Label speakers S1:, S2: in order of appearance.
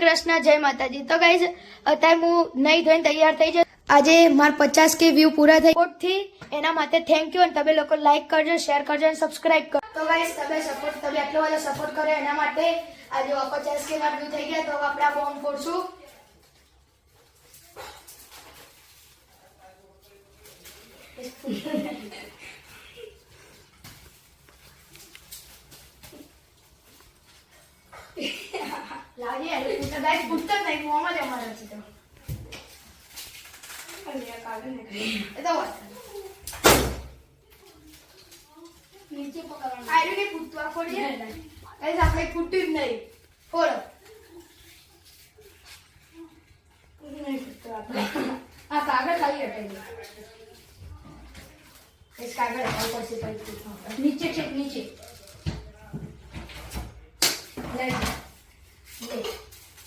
S1: કૃષ્ણ, જય માતાજી। તો ગાઈઝ અત્યારે હું નહીં ધોઈને તૈયાર થઈ જાય। આજે મારા 50K વ્યૂ પૂરા થઈ થી એના માટે થેન્ક યુ। અને તમે લોકો લાઈક કરજો, શેર કરજો અને સબસ્ક્રાઇબ કરો। તો ગાઈઝ તમે આટલો બધો સપોર્ટ કર્યો એના માટે આજે 50K ના વ્યૂ થઈ ગયા। તો આપણે આ બોમ્બ ફોડશું। લાગે તો ગાઈસ ફૂટતો જ નહીં, મોમાં જ અમારો છે તો અલ્યા કાઢે ને એ તો વાત નીચે પકડવાનું આયરો ને ફૂટવા ફોડીએ ગાઈસ આપણે ફૂટ્યું જ નહીં ફોડો નહીં ફૂટતો આપણે આ કાગળ ખાલી હટાવી દે। इस कागज ऊपर से નીચે છે નીચે